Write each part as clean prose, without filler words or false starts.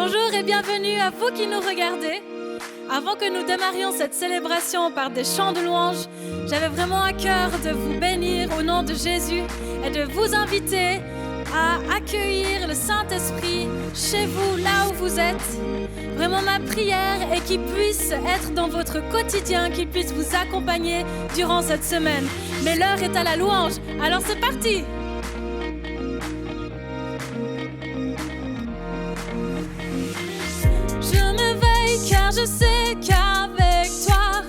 Bonjour et bienvenue à vous qui nous regardez. Avant que nous démarrions cette célébration par des chants de louange, j'avais vraiment à cœur de vous bénir au nom de Jésus et de vous inviter à accueillir le Saint-Esprit chez vous, là où vous êtes. Vraiment, ma prière est qu'il puisse être dans votre quotidien, qu'il puisse vous accompagner durant cette semaine. Mais l'heure est à la louange, alors c'est parti! Car je sais qu'avec toi,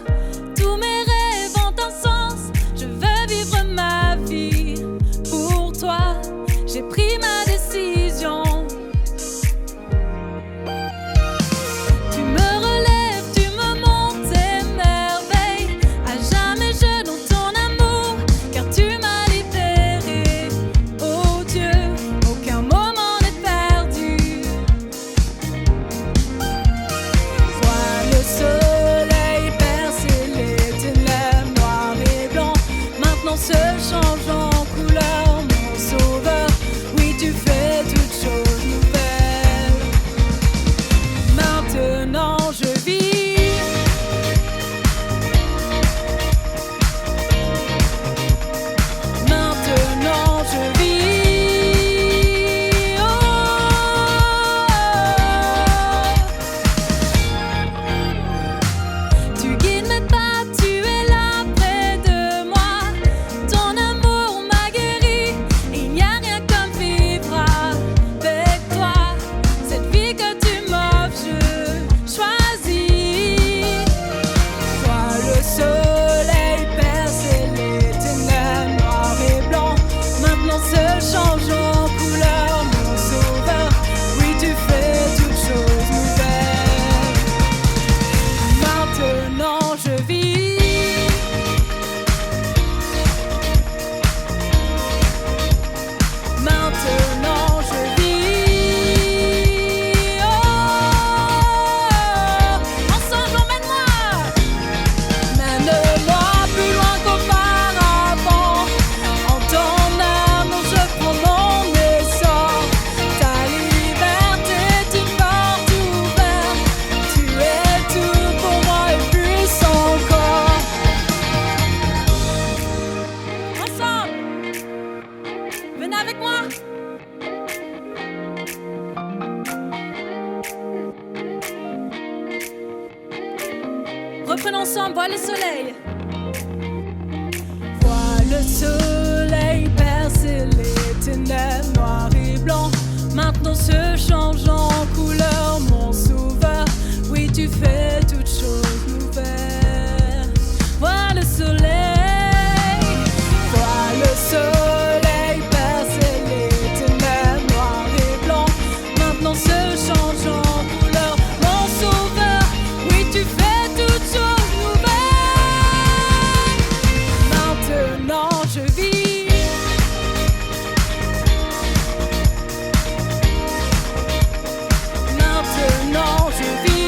tous mes rêves ont un sens. Je veux vivre ma vie pour toi. J'ai pris ma décision. Tu me relèves, tu me montres tes merveilles. À jamais je dans ton amour, car tu m'as libéré. Oh Dieu, aucun moment n'est perdu. Le soleil perce les ténèbres noires et blancs. Maintenant se change en couleur, mon sauveur. Oui, tu fais toutes choses nouvelles. Maintenant je vis. Maintenant je vis. Tu guides mes pas, tu es là près de moi. Ton amour m'a guéri. Il n'y a rien comme vivre avec toi. Cette vie que tu m'offres, je choisis. Toi, le soleil perce les ténèbres noires et blancs. Maintenant se change en couleur, mon sauveur. Oui, tu fais toutes choses nouvelles. Maintenant je vis. Maintenant je vis. Ensemble emmène-moi. Mène-moi plus loin qu'auparavant. En ton amour je prends mon essor. Ta liberté est une porte ouverte. Tu es tout pour moi et plus encore. Ensemble, venez avec moi. Reprenons ensemble, vois le soleil. Vois le soleil percer les ténèbres noires et blancs. Maintenant se change en couleur, mon sauveur. Oui, tu fais toutes choses nouvelles. Vois le soleil. Vois le soleil percer les ténèbres noires et blancs. Maintenant se change en couleur, mon sauveur. Oui, tu fais toutes choses nouvelles. Maintenant je vis. Maintenant je vis.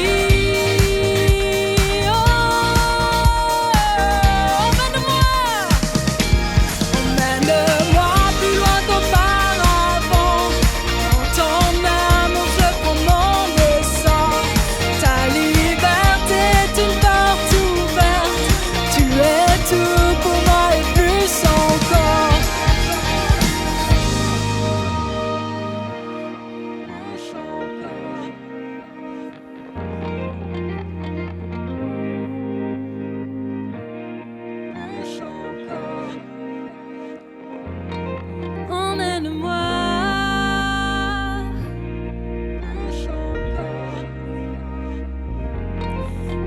Emmène-moi plus loin qu'auparavant. En ton amour je prends mon essor. Ta liberté est une porte ouverte. Tu es tout pour moi et plus encore. Emmène-moi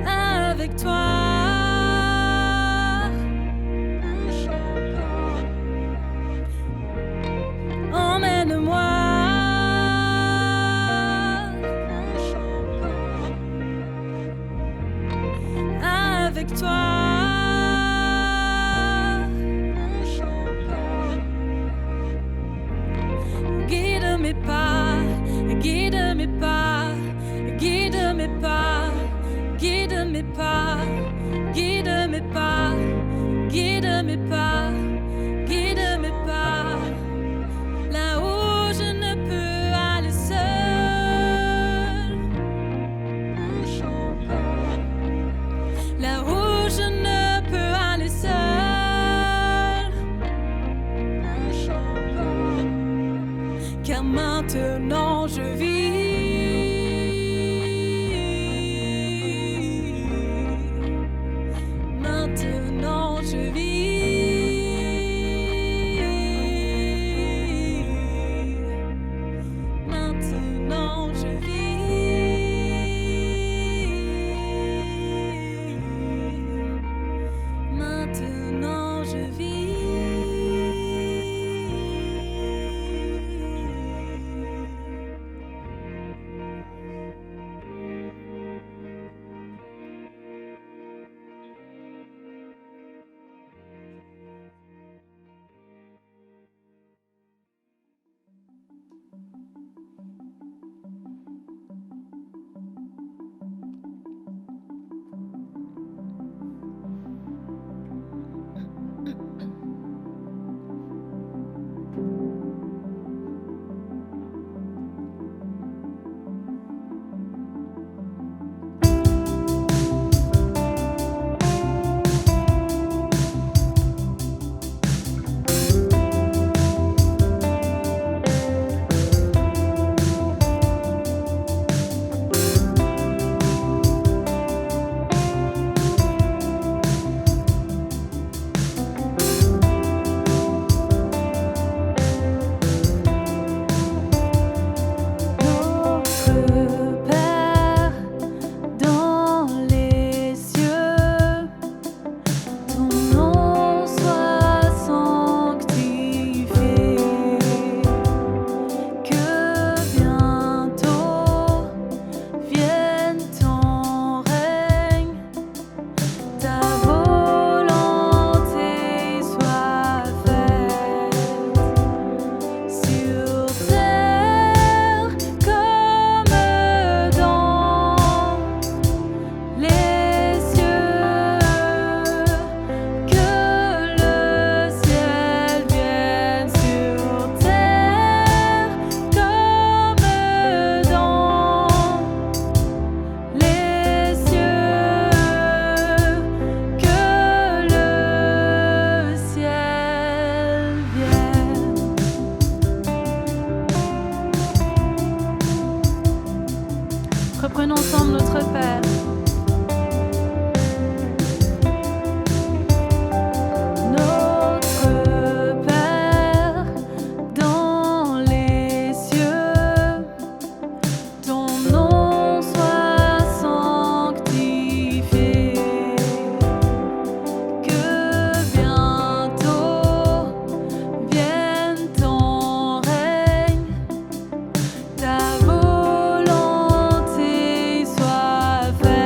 avec toi. Emmène-moi. Avec toi. Guide mes pas, guide mes pas, guide mes pas, guide mes pas, guide mes pas, guide mes pas, guide mes pas. Là où je ne peux aller seul. je vis. Maintenant je vis. Maintenant je vis. Maintenant je vis. Reprenons ensemble notre Père. Notre Père dans les cieux, ton nom soit sanctifié, que bientôt vienne ton règne, ta volonté soit faite.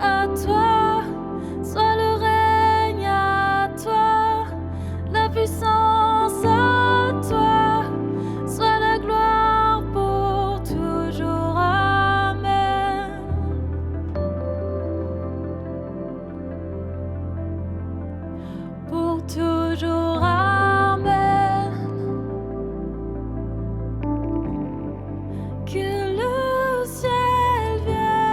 à toi, soit le règne à toi, la puissance à toi, soit la gloire pour toujours. Amen. Pour toujours. Amen. Que le ciel vienne,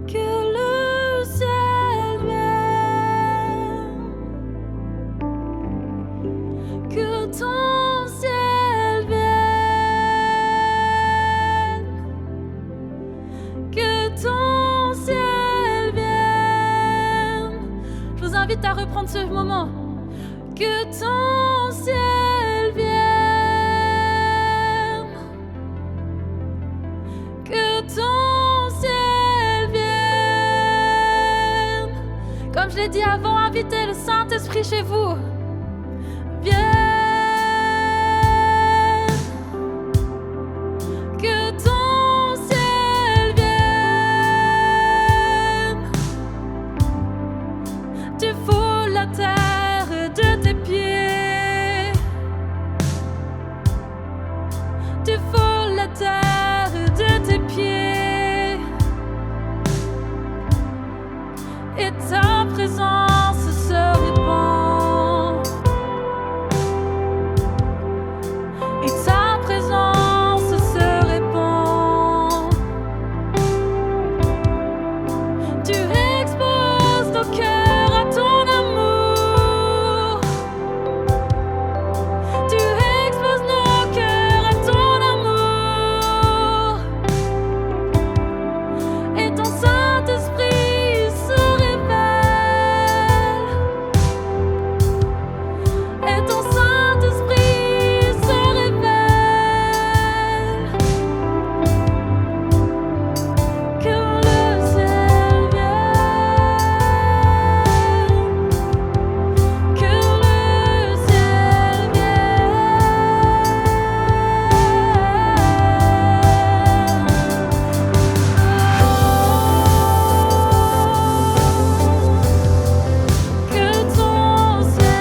que le ciel vienne, que ton ciel vienne, que ton ciel vienne. Je vous invite à reprendre ce moment. Que ton ciel vienne, que ton ciel vienne. Comme je l'ai dit avant, invitez le Saint-Esprit chez vous. Viens. Que ton ciel vienne. Tu foules la terre de tes pieds. Tu foules la terre de tes pieds. Et ta présence se répand. Et ta présence se répand. Tu exposes nos cœurs à ton amour. Tu exposes nos cœurs à ton amour. Et ton Saint-Esprit se révèle. Et ton Saint-Esprit se révèle. Que le ciel vienne. Que le ciel vienne. Que ton ciel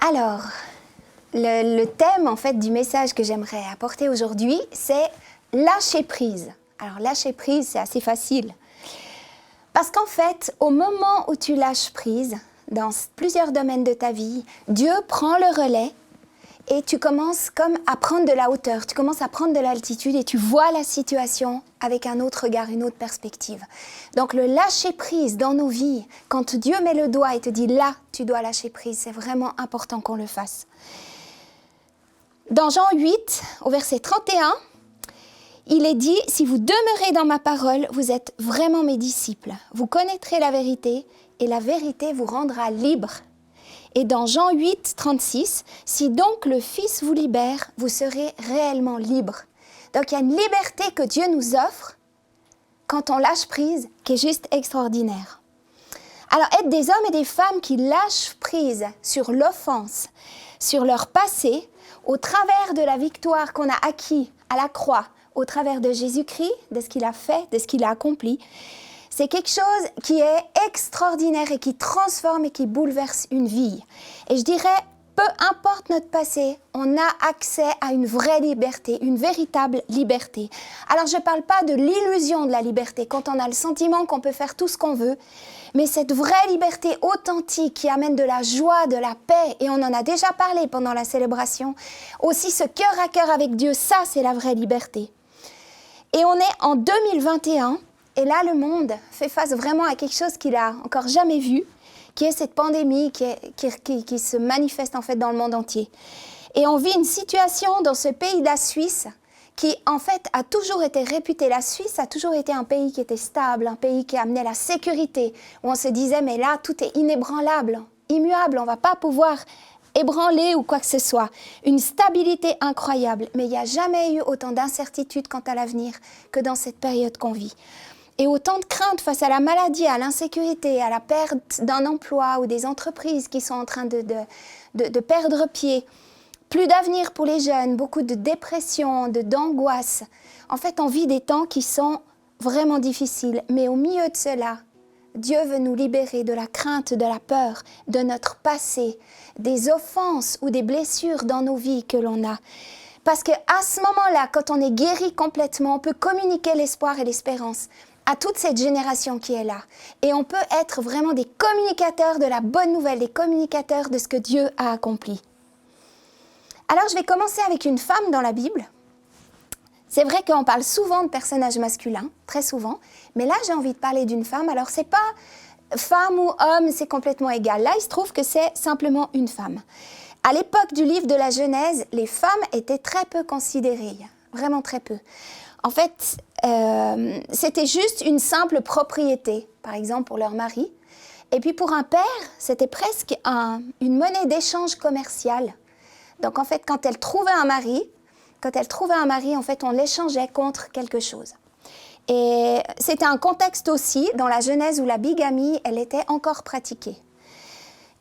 Alors, le thème en fait du message que j'aimerais apporter aujourd'hui, c'est lâcher prise. Alors lâcher prise, c'est assez facile. Parce qu'en fait, au moment où tu lâches prise, dans plusieurs domaines de ta vie, Dieu prend le relais et tu commences comme à prendre de la hauteur, tu commences à prendre de l'altitude et tu vois la situation avec un autre regard, une autre perspective. Donc le lâcher prise dans nos vies, quand Dieu met le doigt et te dit là, tu dois lâcher prise, c'est vraiment important qu'on le fasse. Dans Jean 8, au verset 31, il est dit, si vous demeurez dans ma parole, vous êtes vraiment mes disciples. Vous connaîtrez la vérité et la vérité vous rendra libre. Et dans Jean 8, 36, si donc le Fils vous libère, vous serez réellement libre. Donc il y a une liberté que Dieu nous offre quand on lâche prise, qui est juste extraordinaire. Alors être des hommes et des femmes qui lâchent prise sur l'offense, sur leur passé, au travers de la victoire qu'on a acquise à la croix, au travers de Jésus-Christ, de ce qu'il a fait, de ce qu'il a accompli, c'est quelque chose qui est extraordinaire et qui transforme et qui bouleverse une vie. Et je dirais, peu importe notre passé, on a accès à une vraie liberté, une véritable liberté. Alors je ne parle pas de l'illusion de la liberté, quand on a le sentiment qu'on peut faire tout ce qu'on veut, mais cette vraie liberté authentique qui amène de la joie, de la paix, et on en a déjà parlé pendant la célébration, aussi ce cœur à cœur avec Dieu, ça c'est la vraie liberté. Et on est en 2021, et là le monde fait face vraiment à quelque chose qu'il n'a encore jamais vu, qui est cette pandémie qui se manifeste en fait dans le monde entier. Et on vit une situation dans ce pays de la Suisse qui en fait a toujours été réputé, la Suisse a toujours été un pays qui était stable, un pays qui amenait la sécurité, où on se disait mais là tout est inébranlable, immuable, on ne va pas pouvoir ébranler ou quoi que ce soit. Une stabilité incroyable, mais il n'y a jamais eu autant d'incertitudes quant à l'avenir que dans cette période qu'on vit. Et autant de craintes face à la maladie, à l'insécurité, à la perte d'un emploi ou des entreprises qui sont en train de perdre pied. Plus d'avenir pour les jeunes, beaucoup de dépression, d'angoisse. En fait, on vit des temps qui sont vraiment difficiles. Mais au milieu de cela, Dieu veut nous libérer de la crainte, de la peur, de notre passé, des offenses ou des blessures dans nos vies que l'on a. Parce qu'à ce moment-là, quand on est guéri complètement, on peut communiquer l'espoir et l'espérance à toute cette génération qui est là. Et on peut être vraiment des communicateurs de la bonne nouvelle, des communicateurs de ce que Dieu a accompli. Alors, je vais commencer avec une femme dans la Bible. C'est vrai qu'on parle souvent de personnages masculins, très souvent, mais là, j'ai envie de parler d'une femme. Alors, c'est pas femme ou homme, c'est complètement égal. Là, il se trouve que c'est simplement une femme. À l'époque du livre de la Genèse, les femmes étaient très peu considérées, vraiment très peu. En fait, c'était juste une simple propriété, par exemple pour leur mari. Et puis pour un père, c'était presque une monnaie d'échange commercial. Donc en fait, quand elle trouvait un mari, en fait, on l'échangeait contre quelque chose. Et c'était un contexte aussi dans la Genèse où la bigamie, elle était encore pratiquée.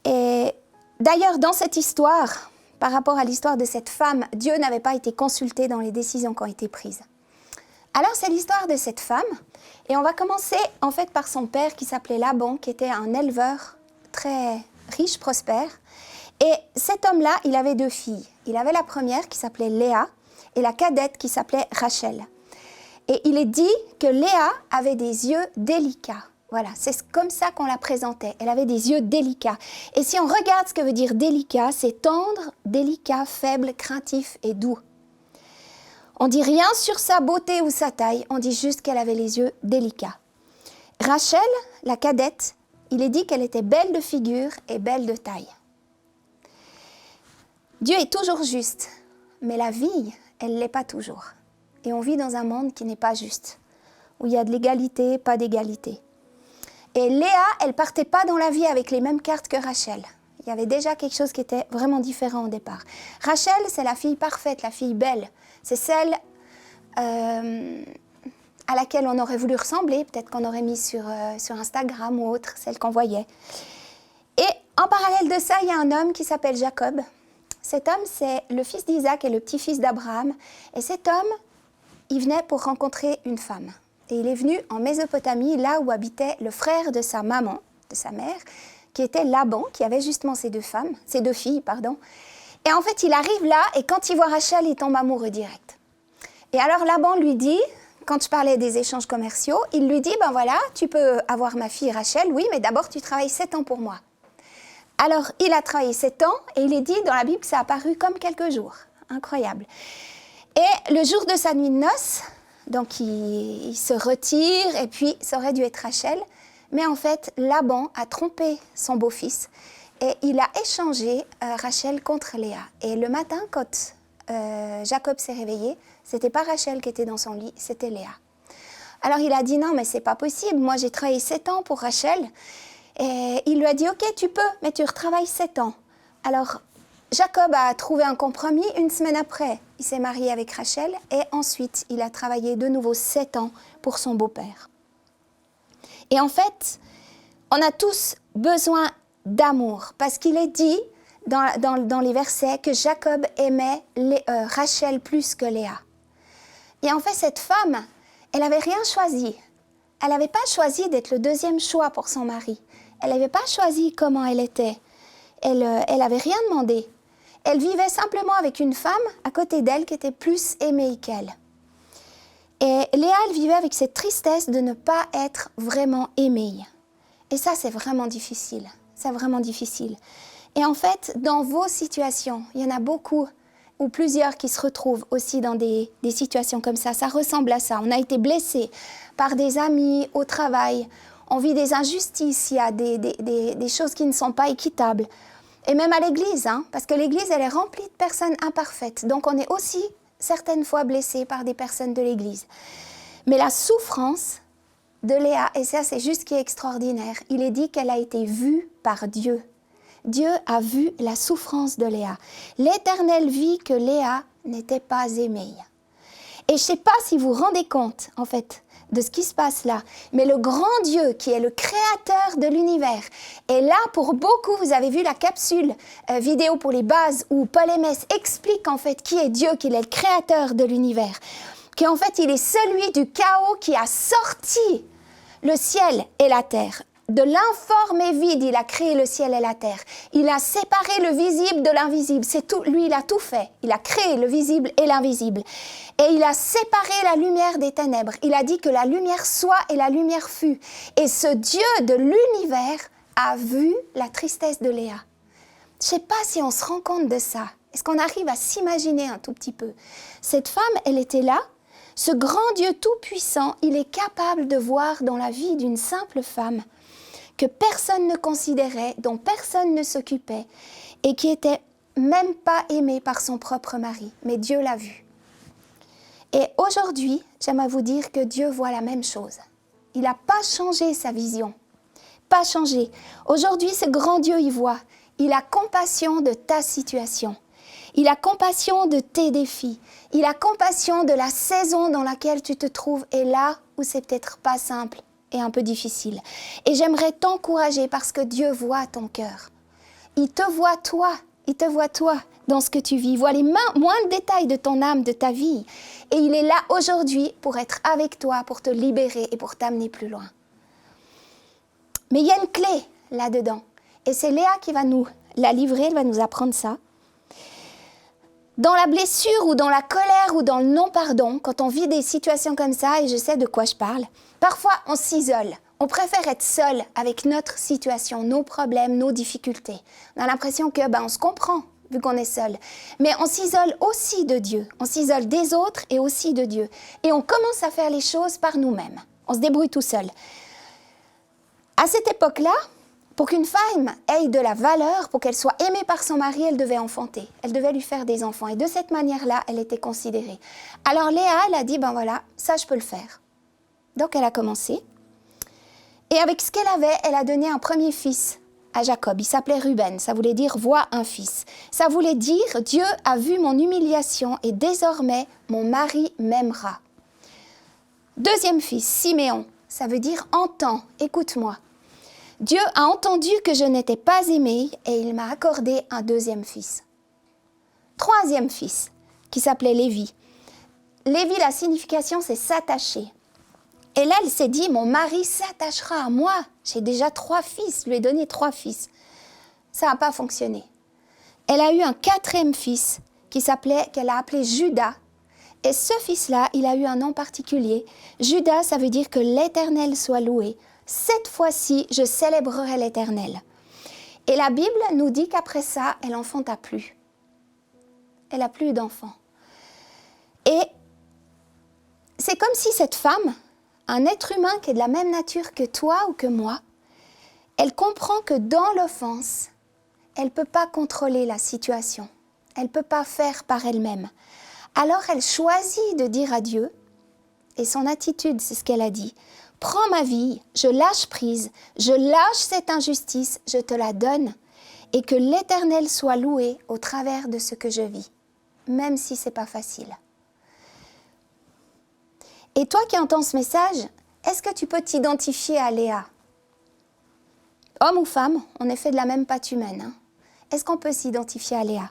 Et d'ailleurs, dans cette histoire, par rapport à l'histoire de cette femme, Dieu n'avait pas été consulté dans les décisions qui ont été prises. Alors, c'est l'histoire de cette femme, et on va commencer en fait par son père qui s'appelait Laban, qui était un éleveur très riche, prospère. Et cet homme-là, il avait 2 filles. Il avait la première qui s'appelait Léa, et la cadette qui s'appelait Rachel. Et il est dit que Léa avait des yeux délicats. Voilà, c'est comme ça qu'on la présentait. Elle avait des yeux délicats. Et si on regarde ce que veut dire délicat, c'est tendre, délicat, faible, craintif et doux. On ne dit rien sur sa beauté ou sa taille, on dit juste qu'elle avait les yeux délicats. Rachel, la cadette, il est dit qu'elle était belle de figure et belle de taille. Dieu est toujours juste, mais la vie, elle ne l'est pas toujours. Et on vit dans un monde qui n'est pas juste, où il y a de l'égalité, pas d'égalité. Et Léa, elle ne partait pas dans la vie avec les mêmes cartes que Rachel. Il y avait déjà quelque chose qui était vraiment différent au départ. Rachel, c'est la fille parfaite, la fille belle. C'est celle à laquelle on aurait voulu ressembler, peut-être qu'on aurait mis sur Instagram ou autre, celle qu'on voyait. Et en parallèle de ça, il y a un homme qui s'appelle Jacob. Cet homme, c'est le fils d'Isaac et le petit-fils d'Abraham. Et cet homme, il venait pour rencontrer une femme. Et il est venu en Mésopotamie, là où habitait le frère de sa maman, de sa mère, qui était Laban, qui avait justement ses 2 filles. Et en fait, il arrive là, et quand il voit Rachel, il tombe amoureux direct. Et alors Laban lui dit, quand je parlais des échanges commerciaux, il lui dit, ben voilà, tu peux avoir ma fille Rachel, oui, mais d'abord tu travailles 7 ans pour moi. Alors, il a travaillé 7 ans, et il est dit dans la Bible que ça a paru comme quelques jours. Incroyable. Et le jour de sa nuit de noces, donc il se retire, et puis ça aurait dû être Rachel, mais en fait, Laban a trompé son beau-fils, et il a échangé Rachel contre Léa. Et le matin, quand Jacob s'est réveillé, c'était pas Rachel qui était dans son lit, c'était Léa. Alors il a dit non, mais c'est pas possible, moi j'ai travaillé 7 ans pour Rachel. Et il lui a dit ok, tu peux, mais tu retravailles 7 ans. Alors Jacob a trouvé un compromis. 1 semaine après, il s'est marié avec Rachel et ensuite il a travaillé de nouveau 7 ans pour son beau-père. Et en fait, on a tous besoin d'amour, parce qu'il est dit dans les versets que Jacob aimait Rachel plus que Léa. Et en fait, cette femme, elle n'avait rien choisi. Elle n'avait pas choisi d'être le deuxième choix pour son mari. Elle n'avait pas choisi comment elle était. Elle n'avait rien demandé. Elle vivait simplement avec une femme à côté d'elle qui était plus aimée qu'elle. Et Léa, elle vivait avec cette tristesse de ne pas être vraiment aimée. Et ça, c'est vraiment difficile. C'est vraiment difficile. Et en fait, dans vos situations, il y en a beaucoup ou plusieurs qui se retrouvent aussi dans des situations comme ça. Ça ressemble à ça. On a été blessés par des amis au travail. On vit des injustices. Il y a des choses qui ne sont pas équitables. Et même à l'église, parce que l'église, elle est remplie de personnes imparfaites. Donc, on est aussi certaines fois blessés par des personnes de l'église. Mais la souffrance de Léa, et ça, c'est juste ce qui est extraordinaire, il est dit qu'elle a été vue par Dieu. Dieu a vu la souffrance de Léa. L'Éternel vit que Léa n'était pas aimée. Et je ne sais pas si vous vous rendez compte, en fait, de ce qui se passe là, mais le grand Dieu qui est le créateur de l'univers est là pour beaucoup. Vous avez vu la capsule vidéo pour les bases où Paul Ms explique en fait qui est Dieu, qu'il est le créateur de l'univers, qu'en fait il est celui du chaos qui a sorti le ciel et la terre. De l'informe et vide, il a créé le ciel et la terre. Il a séparé le visible de l'invisible. C'est tout, lui, il a tout fait. Il a créé le visible et l'invisible. Et il a séparé la lumière des ténèbres. Il a dit que la lumière soit et la lumière fut. Et ce Dieu de l'univers a vu la tristesse de Léa. Je ne sais pas si on se rend compte de ça. Est-ce qu'on arrive à s'imaginer un tout petit peu? Cette femme, elle était là. Ce grand Dieu tout-puissant, il est capable de voir dans la vie d'une simple femme que personne ne considérait, dont personne ne s'occupait et qui n'était même pas aimée par son propre mari. Mais Dieu l'a vue. Et aujourd'hui, j'aimerais vous dire que Dieu voit la même chose. Il n'a pas changé sa vision. Pas changé. Aujourd'hui, ce grand Dieu y voit. Il a compassion de ta situation. Il a compassion de tes défis. Il a compassion de la saison dans laquelle tu te trouves et là où c'est peut-être pas simple et un peu difficile. Et j'aimerais t'encourager parce que Dieu voit ton cœur. Il te voit toi dans ce que tu vis. Il voit les moindres détails de ton âme, de ta vie. Et il est là aujourd'hui pour être avec toi, pour te libérer et pour t'amener plus loin. Mais il y a une clé là-dedans. Et c'est Léa qui va nous la livrer, elle va nous apprendre ça. Dans la blessure ou dans la colère ou dans le non-pardon, quand on vit des situations comme ça, et je sais de quoi je parle, parfois on s'isole. On préfère être seul avec notre situation, nos problèmes, nos difficultés. On a l'impression que on se comprend vu qu'on est seul. Mais on s'isole aussi de Dieu. On s'isole des autres et aussi de Dieu. Et on commence à faire les choses par nous-mêmes. On se débrouille tout seul. À cette époque-là, pour qu'une femme ait de la valeur, pour qu'elle soit aimée par son mari, elle devait enfanter. Elle devait lui faire des enfants. Et de cette manière-là, elle était considérée. Alors Léa, elle a dit, voilà, ça je peux le faire. Donc elle a commencé. Et avec ce qu'elle avait, elle a donné un premier fils à Jacob. Il s'appelait Ruben. Ça voulait dire « vois un fils ». Ça voulait dire « Dieu a vu mon humiliation et désormais mon mari m'aimera ». Deuxième fils, Siméon. Ça veut dire « entends, écoute-moi ». Dieu a entendu que je n'étais pas aimée et il m'a accordé un deuxième fils. Troisième fils, qui s'appelait Lévi. Lévi, la signification, c'est s'attacher. Et là, elle s'est dit, mon mari s'attachera à moi. J'ai déjà 3 fils, je lui ai donné 3 fils. Ça n'a pas fonctionné. Elle a eu un 4e fils qu'elle a appelé Judas. Et ce fils-là, il a eu un nom particulier. Judas, ça veut dire que l'Éternel soit loué. Cette fois-ci, je célébrerai l'Éternel. Et la Bible nous dit qu'après ça, elle n'enfanta plus. Elle n'a plus d'enfants. Et c'est comme si cette femme, un être humain qui est de la même nature que toi ou que moi, elle comprend que dans l'offense, elle ne peut pas contrôler la situation. Elle ne peut pas faire par elle-même. Alors elle choisit de dire à Dieu, et son attitude, c'est ce qu'elle a dit, « Prends ma vie, je lâche prise, je lâche cette injustice, je te la donne, et que l'Éternel soit loué au travers de ce que je vis, même si ce n'est pas facile. » Et toi qui entends ce message, est-ce que tu peux t'identifier à Léa? Homme ou femme, on est fait de la même pâte humaine. Est-ce qu'on peut s'identifier à Léa?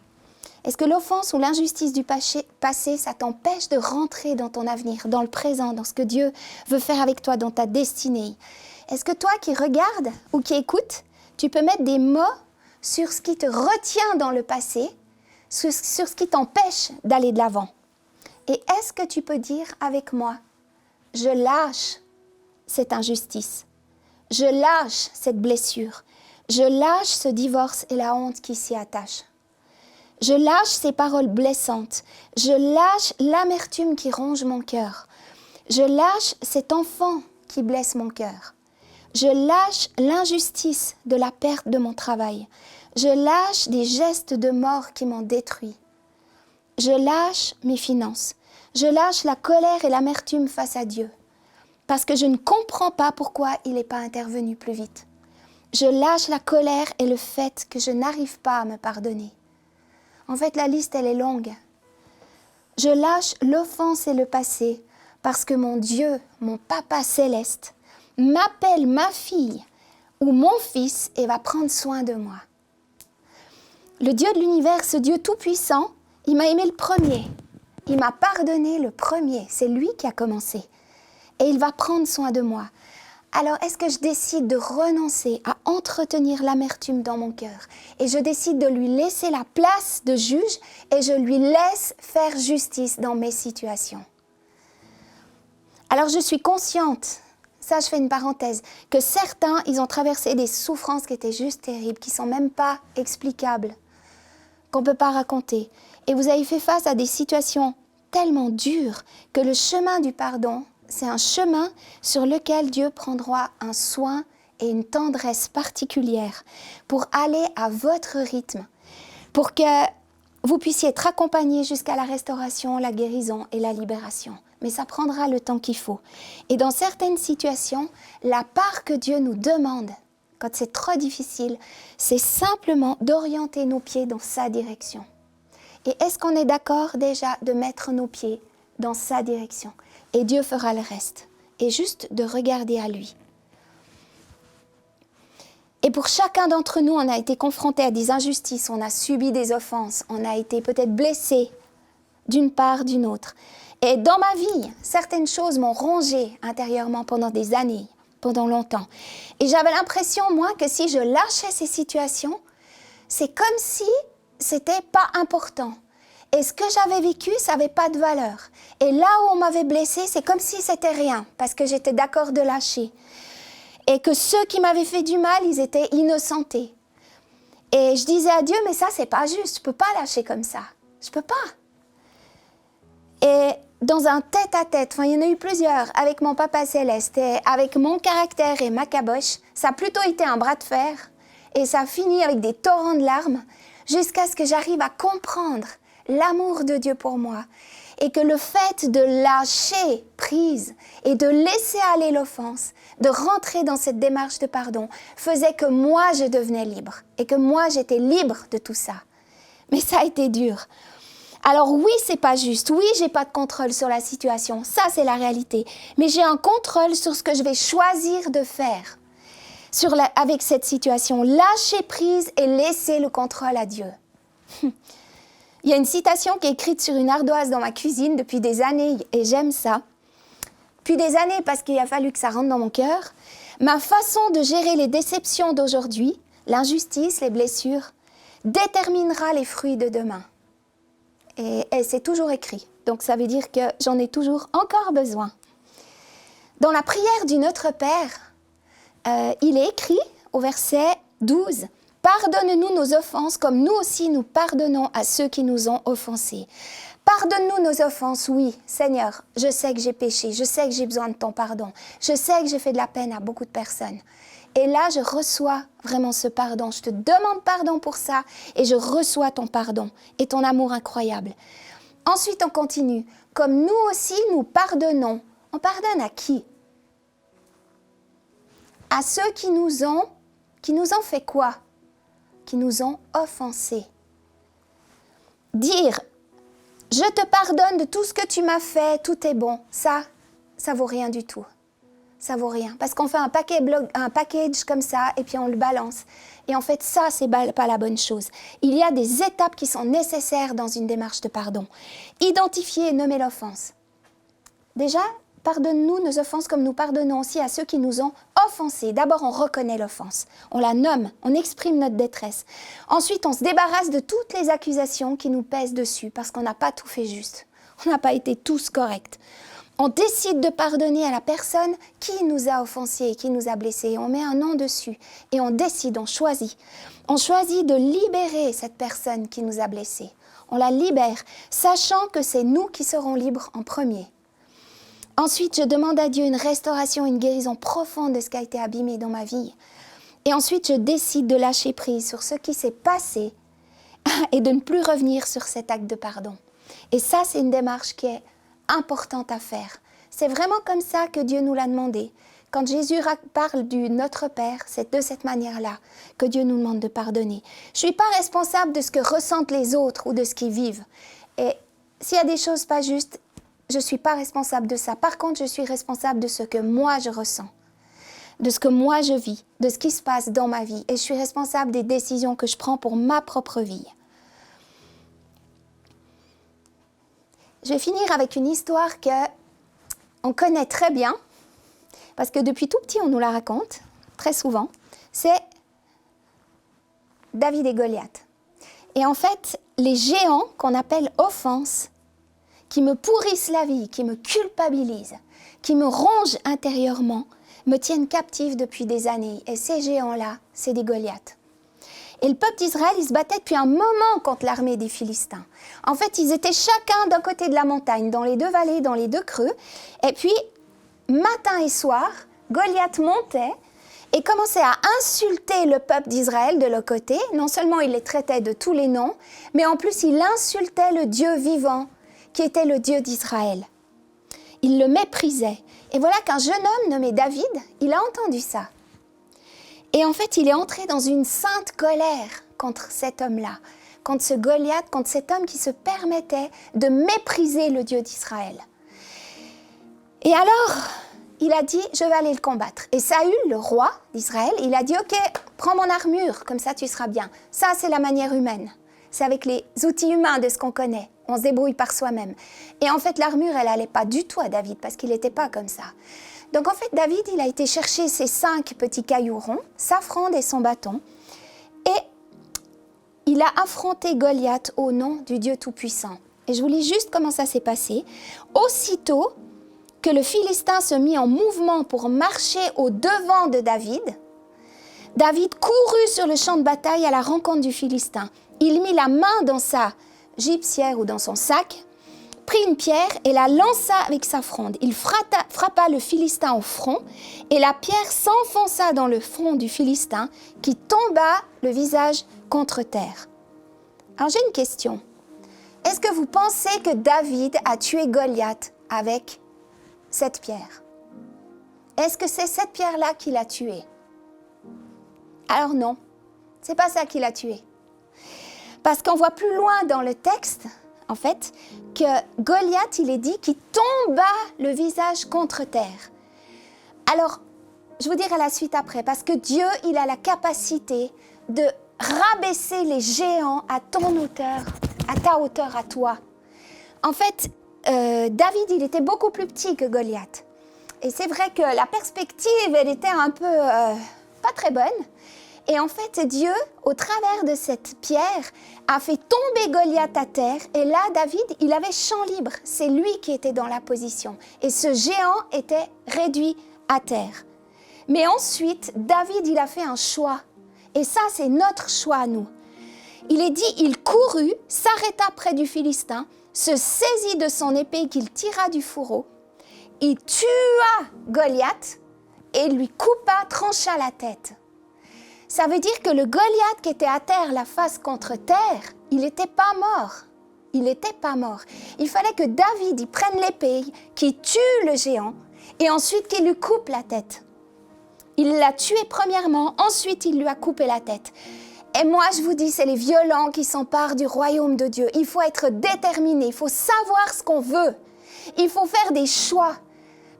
Est-ce que l'offense ou l'injustice du passé, ça t'empêche de rentrer dans ton avenir, dans le présent, dans ce que Dieu veut faire avec toi, dans ta destinée? Est-ce que toi qui regardes ou qui écoutes, tu peux mettre des mots sur ce qui te retient dans le passé, sur ce qui t'empêche d'aller de l'avant? Et est-ce que tu peux dire avec moi, je lâche cette injustice, je lâche cette blessure, je lâche ce divorce et la honte qui s'y attachent. Je lâche ces paroles blessantes. Je lâche l'amertume qui ronge mon cœur. Je lâche cet enfant qui blesse mon cœur. Je lâche l'injustice de la perte de mon travail. Je lâche des gestes de mort qui m'ont détruit. Je lâche mes finances. Je lâche la colère et l'amertume face à Dieu. Parce que je ne comprends pas pourquoi il n'est pas intervenu plus vite. Je lâche la colère et le fait que je n'arrive pas à me pardonner. En fait, la liste, elle est longue. Je lâche l'offense et le passé parce que mon Dieu, mon Papa céleste, m'appelle ma fille ou mon fils et va prendre soin de moi. Le Dieu de l'univers, ce Dieu tout-puissant, il m'a aimé le premier. Il m'a pardonné le premier. C'est lui qui a commencé. Et il va prendre soin de moi. Alors, est-ce que je décide de renoncer à entretenir l'amertume dans mon cœur et je décide de lui laisser la place de juge et je lui laisse faire justice dans mes situations? Alors, je suis consciente, ça je fais une parenthèse, que certains, ils ont traversé des souffrances qui étaient juste terribles, qui ne sont même pas explicables, qu'on ne peut pas raconter. Et vous avez fait face à des situations tellement dures que le chemin du pardon, c'est un chemin sur lequel Dieu prendra un soin et une tendresse particulière pour aller à votre rythme, pour que vous puissiez être accompagnés jusqu'à la restauration, la guérison et la libération. Mais ça prendra le temps qu'il faut. Et dans certaines situations, la part que Dieu nous demande, quand c'est trop difficile, c'est simplement d'orienter nos pieds dans sa direction. Et est-ce qu'on est d'accord déjà de mettre nos pieds dans sa direction? Et Dieu fera le reste. Et juste de regarder à lui. Et pour chacun d'entre nous, on a été confronté à des injustices, on a subi des offenses, on a été peut-être blessé d'une part, d'une autre. Et dans ma vie, certaines choses m'ont rongé intérieurement pendant des années, pendant longtemps. Et j'avais l'impression, moi, que si je lâchais ces situations, c'est comme si c'était pas important. Et ce que j'avais vécu, ça n'avait pas de valeur. Et là où on m'avait blessé, c'est comme si c'était rien, parce que j'étais d'accord de lâcher. Et que ceux qui m'avaient fait du mal, ils étaient innocentés. Et je disais à Dieu, mais ça, c'est pas juste, je peux pas lâcher comme ça. Je peux pas. Et dans un tête-à-tête, enfin, il y en a eu plusieurs, avec mon Papa céleste, et avec mon caractère et ma caboche, ça a plutôt été un bras de fer. Et ça a fini avec des torrents de larmes, jusqu'à ce que j'arrive à comprendre l'amour de Dieu pour moi et que le fait de lâcher prise et de laisser aller l'offense, de rentrer dans cette démarche de pardon, faisait que moi je devenais libre et que moi j'étais libre de tout ça. Mais ça a été dur. Alors oui, c'est pas juste. Oui, j'ai pas de contrôle sur la situation. Ça, c'est la réalité. Mais j'ai un contrôle sur ce que je vais choisir de faire avec cette situation. Lâcher prise et laisser le contrôle à Dieu. Il y a une citation qui est écrite sur une ardoise dans ma cuisine depuis des années et j'aime ça. Depuis des années parce qu'il a fallu que ça rentre dans mon cœur. Ma façon de gérer les déceptions d'aujourd'hui, l'injustice, les blessures, déterminera les fruits de demain. Et c'est toujours écrit. Donc ça veut dire que j'en ai toujours encore besoin. Dans la prière du Notre Père, il est écrit au verset 12 « Pardonne-nous nos offenses comme nous aussi nous pardonnons à ceux qui nous ont offensés. » Pardonne-nous nos offenses, oui, Seigneur, je sais que j'ai péché, je sais que j'ai besoin de ton pardon, je sais que j'ai fait de la peine à beaucoup de personnes. Et là, je reçois vraiment ce pardon, je te demande pardon pour ça et je reçois ton pardon et ton amour incroyable. Ensuite, on continue. Comme nous aussi, nous pardonnons. On pardonne à qui? À ceux qui nous ont fait quoi? Qui nous ont offensés. Dire, je te pardonne de tout ce que tu m'as fait, tout est bon, ça vaut rien du tout. ça vaut rien. Parce qu'on fait un package comme ça et puis on le balance. Et en fait, ça, c'est pas la bonne chose. Il y a des étapes qui sont nécessaires dans une démarche de pardon. Identifier et nommer l'offense. Déjà, pardonne-nous nos offenses comme nous pardonnons aussi à ceux qui nous ont offensés. D'abord, on reconnaît l'offense. On la nomme, on exprime notre détresse. Ensuite, on se débarrasse de toutes les accusations qui nous pèsent dessus parce qu'on n'a pas tout fait juste. On n'a pas été tous corrects. On décide de pardonner à la personne qui nous a offensés et qui nous a blessés. On met un nom dessus et on décide, on choisit. On choisit de libérer cette personne qui nous a blessés. On la libère, sachant que c'est nous qui serons libres en premier. Ensuite, je demande à Dieu une restauration, une guérison profonde de ce qui a été abîmé dans ma vie. Et ensuite, je décide de lâcher prise sur ce qui s'est passé et de ne plus revenir sur cet acte de pardon. Et ça, c'est une démarche qui est importante à faire. C'est vraiment comme ça que Dieu nous l'a demandé. Quand Jésus parle du Notre Père, c'est de cette manière-là que Dieu nous demande de pardonner. Je ne suis pas responsable de ce que ressentent les autres ou de ce qu'ils vivent. Et s'il y a des choses pas justes, je ne suis pas responsable de ça. Par contre, je suis responsable de ce que moi je ressens, de ce que moi je vis, de ce qui se passe dans ma vie. Et je suis responsable des décisions que je prends pour ma propre vie. Je vais finir avec une histoire qu'on connaît très bien, parce que depuis tout petit, on nous la raconte, très souvent. C'est David et Goliath. Et en fait, les géants qu'on appelle offenses, qui me pourrissent la vie, qui me culpabilisent, qui me rongent intérieurement, me tiennent captive depuis des années. Et ces géants-là, c'est des Goliaths. Et le peuple d'Israël, il se battait depuis un moment contre l'armée des Philistins. En fait, ils étaient chacun d'un côté de la montagne, dans les deux vallées, dans les deux creux. Et puis, matin et soir, Goliath montait et commençait à insulter le peuple d'Israël de l'autre côté. Non seulement il les traitait de tous les noms, mais en plus, il insultait le Dieu vivant, qui était le Dieu d'Israël. Il le méprisait. Et voilà qu'un jeune homme nommé David, il a entendu ça. Et en fait, il est entré dans une sainte colère contre cet homme-là, contre ce Goliath, contre cet homme qui se permettait de mépriser le Dieu d'Israël. Et alors, il a dit, je vais aller le combattre. Et Saül, le roi d'Israël, il a dit, ok, prends mon armure, comme ça tu seras bien. Ça, c'est la manière humaine. C'est avec les outils humains de ce qu'on connaît. On se débrouille par soi-même. Et en fait, l'armure, elle n'allait pas du tout à David, parce qu'il n'était pas comme ça. Donc en fait, David, il a été chercher ses 5 petits cailloux ronds, sa fronde et son bâton, et il a affronté Goliath au nom du Dieu Tout-Puissant. Et je vous lis juste comment ça s'est passé. Aussitôt que le Philistin se mit en mouvement pour marcher au devant de David, David courut sur le champ de bataille à la rencontre du Philistin. Il mit la main dans sa gibecière ou dans son sac, prit une pierre et la lança avec sa fronde. Il frappa le Philistin au front et la pierre s'enfonça dans le front du Philistin qui tomba le visage contre terre. Alors j'ai une question. Est-ce que vous pensez que David a tué Goliath avec cette pierre? Est-ce que c'est cette pierre-là qui l'a tué? Alors non, c'est pas ça qui l'a tué. Parce qu'on voit plus loin dans le texte, en fait, que Goliath, il est dit qu'il tomba le visage contre terre. Alors, je vous dirai la suite après, parce que Dieu, il a la capacité de rabaisser les géants à ton hauteur, à ta hauteur, à toi. En fait, David, il était beaucoup plus petit que Goliath. Et c'est vrai que la perspective, elle était un peu pas très bonne. Et en fait, Dieu, au travers de cette pierre, a fait tomber Goliath à terre. Et là, David, il avait champ libre. C'est lui qui était dans la position. Et ce géant était réduit à terre. Mais ensuite, David, il a fait un choix. Et ça, c'est notre choix à nous. Il est dit, il courut, s'arrêta près du Philistin, se saisit de son épée qu'il tira du fourreau. Il tua Goliath et lui coupa, trancha la tête. Ça veut dire que le Goliath qui était à terre, la face contre terre, il n'était pas mort. Il n'était pas mort. Il fallait que David il prenne l'épée, qu'il tue le géant et ensuite qu'il lui coupe la tête. Il l'a tué premièrement, ensuite il lui a coupé la tête. Et moi je vous dis, c'est les violents qui s'emparent du royaume de Dieu. Il faut être déterminé, il faut savoir ce qu'on veut. Il faut faire des choix.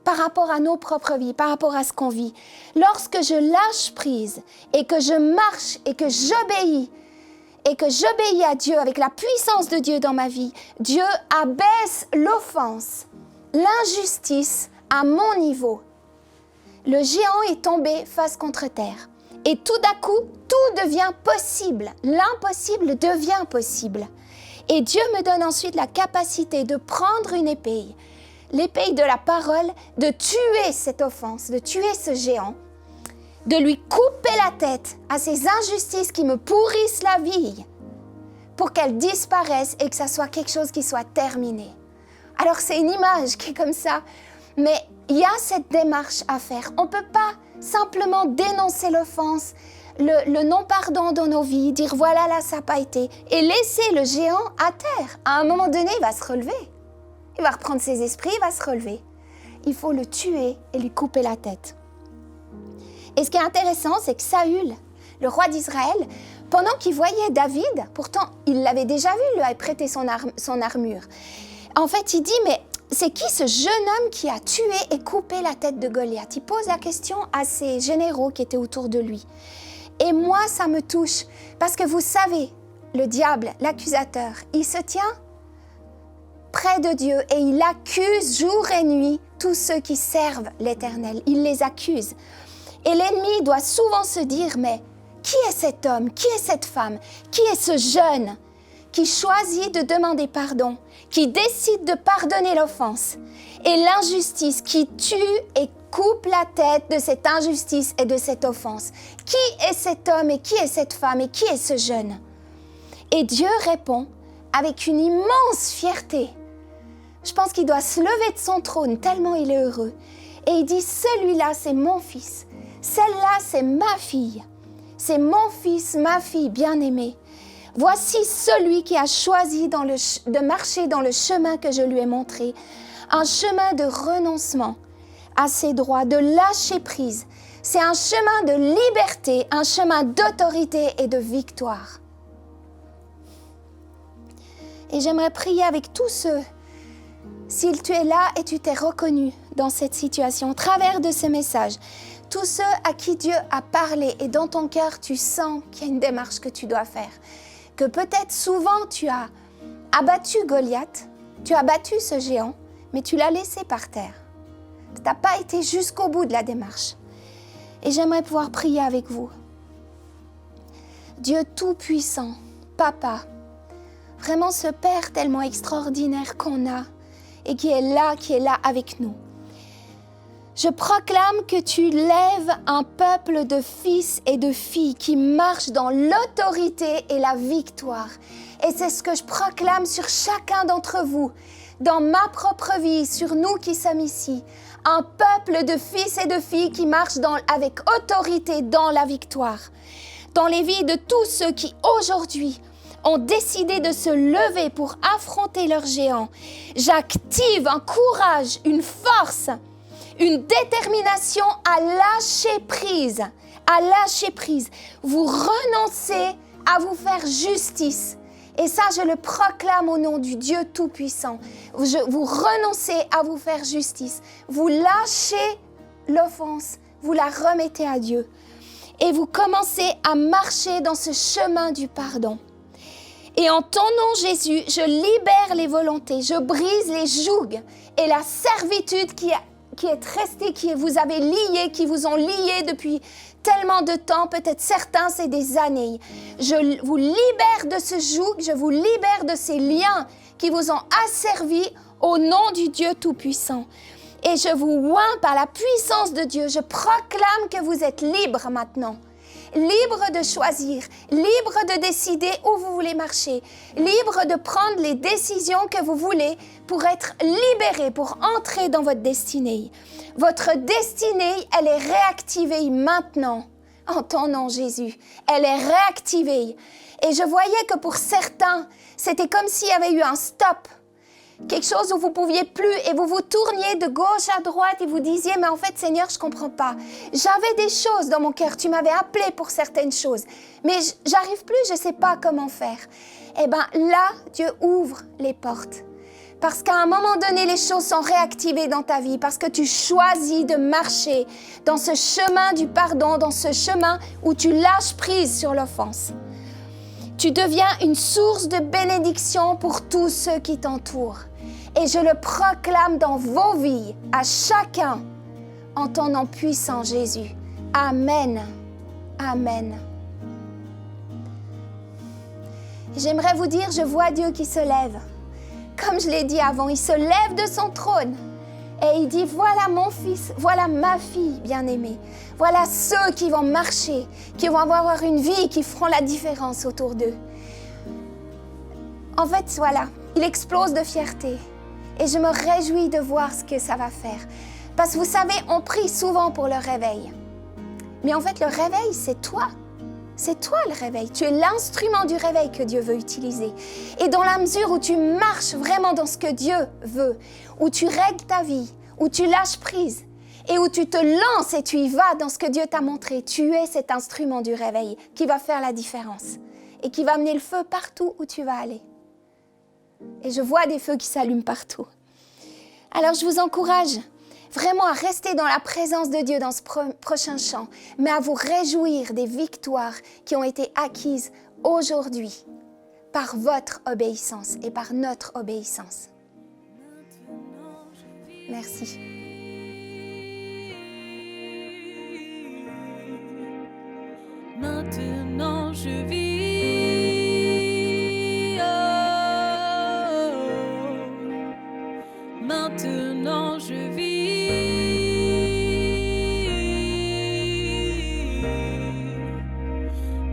par rapport à nos propres vies, par rapport à ce qu'on vit. Lorsque je lâche prise et que je marche et que j'obéis à Dieu avec la puissance de Dieu dans ma vie, Dieu abaisse l'offense, l'injustice à mon niveau. Le géant est tombé face contre terre. Et tout d'un coup, tout devient possible. L'impossible devient possible. Et Dieu me donne ensuite la capacité de prendre une épée, l'épée de la parole, de tuer cette offense, de tuer ce géant, de lui couper la tête à ces injustices qui me pourrissent la vie pour qu'elles disparaissent et que ça soit quelque chose qui soit terminé. Alors c'est une image qui est comme ça, mais il y a cette démarche à faire. On ne peut pas simplement dénoncer l'offense, le non-pardon dans nos vies, dire voilà, là, ça n'a pas été, et laisser le géant à terre. À un moment donné, il va se relever. Il va reprendre ses esprits, il va se relever. Il faut le tuer et lui couper la tête. Et ce qui est intéressant, c'est que Saül, le roi d'Israël, pendant qu'il voyait David, pourtant il l'avait déjà vu, lui avait prêté son armure. En fait, il dit, mais c'est qui ce jeune homme qui a tué et coupé la tête de Goliath? Il pose la question à ses généraux qui étaient autour de lui. Et moi, ça me touche, parce que vous savez, le diable, l'accusateur, il se tient près de Dieu et il accuse jour et nuit tous ceux qui servent l'Éternel. Il les accuse. Et l'ennemi doit souvent se dire, mais qui est cet homme? Qui est cette femme? Qui est ce jeune qui choisit de demander pardon, qui décide de pardonner l'offense et l'injustice, qui tue et coupe la tête de cette injustice et de cette offense? Qui est cet homme et qui est cette femme et qui est ce jeune? Et Dieu répond avec une immense fierté. Je pense qu'il doit se lever de son trône tellement il est heureux. Et il dit, celui-là, c'est mon fils. Celle-là, c'est ma fille. C'est mon fils, ma fille bien-aimée. Voici celui qui a choisi de marcher dans le chemin que je lui ai montré. Un chemin de renoncement à ses droits, de lâcher prise. C'est un chemin de liberté, un chemin d'autorité et de victoire. Et j'aimerais prier avec tous ceux, si tu es là et tu t'es reconnu dans cette situation, au travers de ce message, tous ceux à qui Dieu a parlé et dans ton cœur tu sens qu'il y a une démarche que tu dois faire, que peut-être souvent tu as abattu Goliath, tu as battu ce géant, mais tu l'as laissé par terre. Tu n'as pas été jusqu'au bout de la démarche. Et j'aimerais pouvoir prier avec vous. Dieu Tout-Puissant, Papa, vraiment ce Père tellement extraordinaire qu'on a et qui est là avec nous. Je proclame que tu lèves un peuple de fils et de filles qui marchent dans l'autorité et la victoire. Et c'est ce que je proclame sur chacun d'entre vous, dans ma propre vie, sur nous qui sommes ici. Un peuple de fils et de filles qui marchent avec autorité dans la victoire. Dans les vies de tous ceux qui aujourd'hui ont décidé de se lever pour affronter leurs géants. J'active un courage, une force, une détermination à lâcher prise, Vous renoncez à vous faire justice. Et ça, je le proclame au nom du Dieu Tout-Puissant. Vous renoncez à vous faire justice. Vous lâchez l'offense, vous la remettez à Dieu. Et vous commencez à marcher dans ce chemin du pardon. Et en ton nom, Jésus, je libère les volontés, je brise les jougs et la servitude qui est restée, qui vous avez lié, qui vous ont lié depuis tellement de temps, peut-être certains, c'est des années. Je vous libère de ce joug, je vous libère de ces liens qui vous ont asservis au nom du Dieu Tout-Puissant. Et je vous oins par la puissance de Dieu, je proclame que vous êtes libres maintenant. Libre de choisir, libre de décider où vous voulez marcher, libre de prendre les décisions que vous voulez pour être libéré, pour entrer dans votre destinée. Votre destinée, elle est réactivée maintenant, en ton nom Jésus. Elle est réactivée. Et je voyais que pour certains, c'était comme s'il y avait eu un stop. Quelque chose où vous ne pouviez plus et vous vous tourniez de gauche à droite et vous disiez « Mais en fait, Seigneur, je ne comprends pas. J'avais des choses dans mon cœur. Tu m'avais appelé pour certaines choses. Mais j'arrive plus, je ne sais pas comment faire. » Eh bien là, Dieu ouvre les portes. Parce qu'à un moment donné, les choses sont réactivées dans ta vie, parce que tu choisis de marcher dans ce chemin du pardon, dans ce chemin où tu lâches prise sur l'offense. Tu deviens une source de bénédiction pour tous ceux qui t'entourent. Et je le proclame dans vos vies, à chacun, en ton nom puissant, Jésus. Amen. Amen. J'aimerais vous dire, je vois Dieu qui se lève. Comme je l'ai dit avant, il se lève de son trône et il dit, voilà mon fils, voilà ma fille bien-aimée. Voilà ceux qui vont marcher, qui vont avoir une vie, qui feront la différence autour d'eux. En fait, voilà, il explose de fierté et je me réjouis de voir ce que ça va faire. Parce que vous savez, on prie souvent pour le réveil. Mais en fait, le réveil, c'est toi. C'est toi le réveil. Tu es l'instrument du réveil que Dieu veut utiliser. Et dans la mesure où tu marches vraiment dans ce que Dieu veut, où tu règles ta vie, où tu lâches prise et où tu te lances et tu y vas dans ce que Dieu t'a montré, tu es cet instrument du réveil qui va faire la différence et qui va amener le feu partout où tu vas aller. Et je vois des feux qui s'allument partout. Alors je vous encourage vraiment à rester dans la présence de Dieu dans ce prochain chant, mais à vous réjouir des victoires qui ont été acquises aujourd'hui par votre obéissance et par notre obéissance. Merci. Maintenant je vis. Maintenant je vis.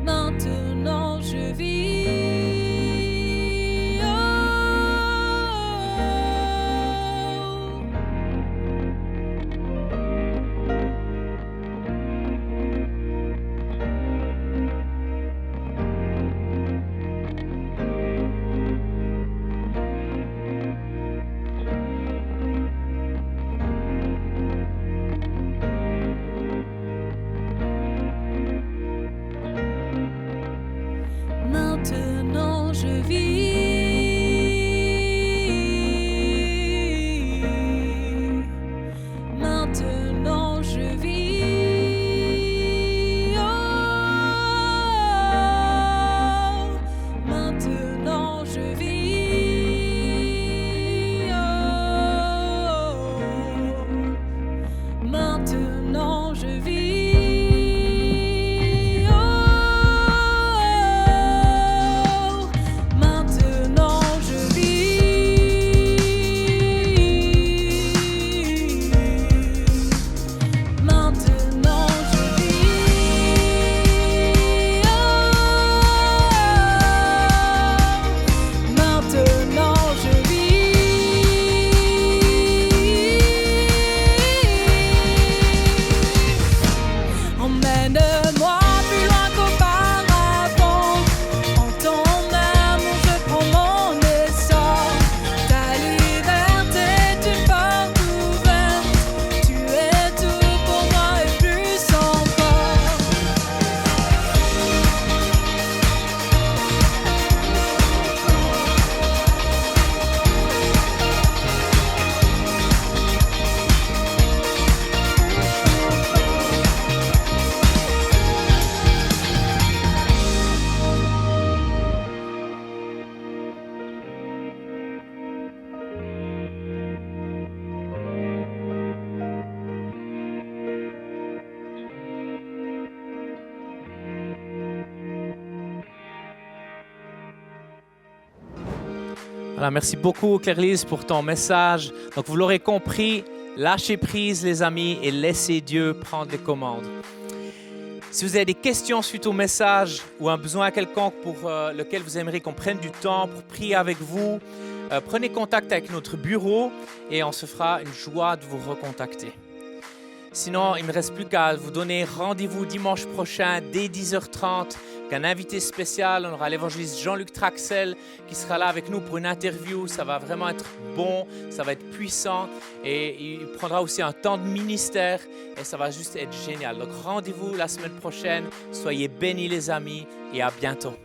Maintenant je vis. Maintenant je vis. Maintenant je vis. Maintenant je vis. Maintenant je vis. Emmène-moi plus loin qu'auparavant. En ton amour je prends mon essor. Ta liberté est une porte ouverte. Tu es tout pour moi et plus encore. Voilà, merci beaucoup Claire-Lise pour ton message. Donc vous l'aurez compris, lâchez prise les amis et laissez Dieu prendre les commandes. Si vous avez des questions suite au message ou un besoin quelconque pour lequel vous aimeriez qu'on prenne du temps pour prier avec vous, prenez contact avec notre bureau et on se fera une joie de vous recontacter. Sinon, il ne me reste plus qu'à vous donner rendez-vous dimanche prochain dès 10h30 qu'un invité spécial. On aura l'évangéliste Jean-Luc Traxel qui sera là avec nous pour une interview. Ça va vraiment être bon, ça va être puissant et il prendra aussi un temps de ministère et ça va juste être génial. Donc rendez-vous la semaine prochaine. Soyez bénis les amis et à bientôt.